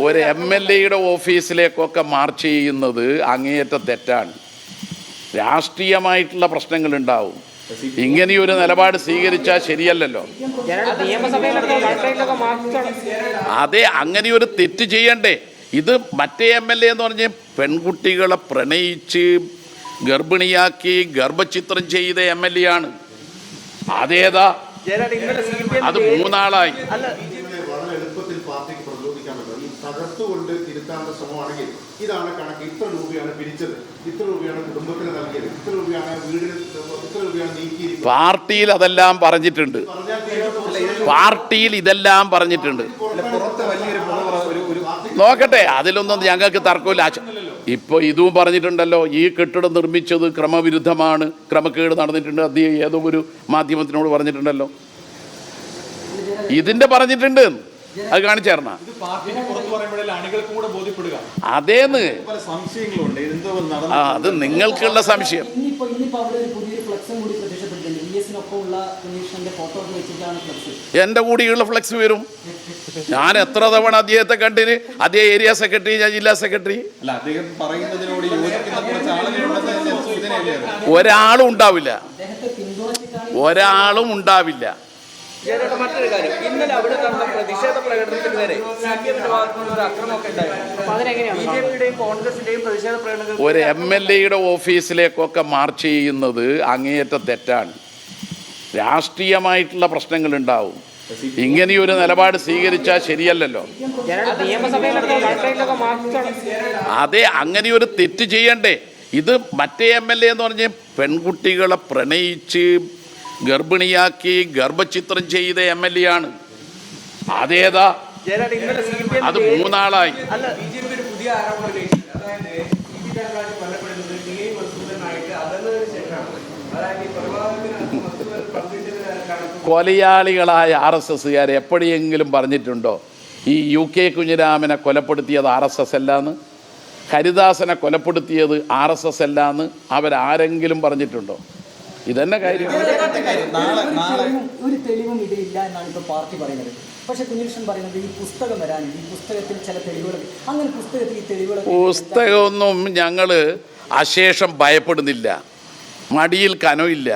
ഒരു MLA ഓഫീസിലേക്കൊക്കെ March ചെയ്യുന്നത് അങ്ങേയറ്റം തെറ്റാണ്. രാഷ്ട്രീയമായിട്ടുള്ള പ്രശ്നങ്ങളുണ്ടാവും. ഇങ്ങനെയൊരു നിലപാട് സ്വീകരിച്ചാൽ ശരിയല്ലല്ലോ. അതെ, അങ്ങനെയൊരു തെറ്റ് ചെയ്യണ്ടേ. ഇത് മറ്റേ MLA എന്ന് പറഞ്ഞ് പെൺകുട്ടികളെ പ്രണയിച്ച് ഗർഭിണിയാക്കി ഗർഭചിത്രം ചെയ്ത MLA ആണ്. അതേതാ? അത് 3 ആളായി. വളരെ എളുപ്പത്തിൽ പാർട്ടിക്ക് പ്രതിരോധിക്കാൻ പറ്റും. ഈ തകർത്തുകൊണ്ട് തിരുത്താനുള്ള ശ്രമമാണെങ്കിൽ ഇതാണ് കണക്ക്, ഇത്ര രൂപയാണ് പിരിച്ചത്, ഇത്ര രൂപയാണ് കുടുംബത്തിന് നൽകിയത്, ഇത്ര രൂപയാണ് വീടിന്, ഇത്ര രൂപയാണ് നീക്കിയിരിക്കുന്നത്. പാർട്ടിയിൽ അതെല്ലാം പറഞ്ഞിട്ടുണ്ട്. പാർട്ടിയിൽ ഇതെല്ലാം പറഞ്ഞിട്ടുണ്ട്. നോക്കട്ടെ, അതിലൊന്നും ഞങ്ങൾക്ക് തർക്കമില്ല. ഇപ്പോൾ ഇതും പറഞ്ഞിട്ടുണ്ടല്ലോ, ഈ കെട്ടിടം നിർമ്മിച്ചത് ക്രമവിരുദ്ധമാണ്, ക്രമക്കേട് നടന്നിട്ടുണ്ട്. അദ്ദേഹം ഏതോ ഒരു മാധ്യമത്തിനോട് പറഞ്ഞിട്ടുണ്ടല്ലോ, ഇതിൻ്റെ പറഞ്ഞിട്ടുണ്ട്. അത് കാണിച്ചേർന്ന അതേന്ന് അത് നിങ്ങൾക്കുള്ള സംശയം. എൻ്റെ കൂടിയുള്ള ഫ്ലെക്സ് വരും. ഞാൻ എത്ര തവണ അദ്ദേഹത്തെ കണ്ടിന്, അതേ ഏരിയ സെക്രട്ടറി, ഞാൻ ജില്ലാ സെക്രട്ടറി. ഒരാളും ഉണ്ടാവില്ല, ഒരാളും ഉണ്ടാവില്ല. മറ്റൊരു കാര്യം, ഇന്നലെ അവിടെ നടന്ന പ്രതിഷേധ പ്രകടനത്തിന് നേരെ CPM-ന്റെ ഭാഗത്തുനിന്ന് ഒരു അക്രമമൊക്കെ ഉണ്ടായിരുന്നു. BJP-യുടെയും കോൺഗ്രസിന്റെയും പ്രതിഷേധ പ്രകടനങ്ങൾ ഒരു MLA ഓഫീസിലേക്കൊക്കെ മാർച്ച് ചെയ്യുന്നത് അങ്ങേയറ്റം തെറ്റാണ്. രാഷ്ട്രീയമായിട്ടുള്ള പ്രശ്നങ്ങളുണ്ടാവും. ഇങ്ങനെയൊരു നിലപാട് സ്വീകരിച്ചാൽ ശരിയല്ലല്ലോ. അതെ, അങ്ങനെയൊരു തെറ്റ് ചെയ്യണ്ടേ. ഇത് മറ്റേ MLA എന്ന് പറഞ്ഞ് പെൺകുട്ടികളെ പ്രണയിച്ച് ഗർഭിണിയാക്കി ഗർഭചിത്രം ചെയ്ത MLA ആണ്. അതേതാ? അത് 3 ആളായി. കൊലയാളികളായ RSSകാരെ എപ്പോഴെങ്കിലും പറഞ്ഞിട്ടുണ്ടോ ഈ UK കുഞ്ഞിരാമനെ കൊലപ്പെടുത്തിയത് RSS അല്ലാന്ന്, ഹരിദാസനെ കൊലപ്പെടുത്തിയത് RSS അല്ലാന്ന് അവരാരെങ്കിലും പറഞ്ഞിട്ടുണ്ടോ? ഇതന്നെ കാര്യം. ഒരു തെളിവും ഇതിലില്ല എന്നാണ് ഇപ്പോൾ പാർട്ടി പറയുന്നത്. പക്ഷെ കുഞ്ഞികൃഷ്ണൻ പറയുന്നത് ഈ പുസ്തകം വരാനുണ്ട്, ഈ പുസ്തകത്തിൽ ചില തെളിവുകൾ, അങ്ങനെ പുസ്തകത്തിൽ ഈ തെളിവുകൾ. പുസ്തകമൊന്നും ഞങ്ങൾ അശേഷം ഭയപ്പെടുന്നില്ല, മടിയിൽ കനമില്ല.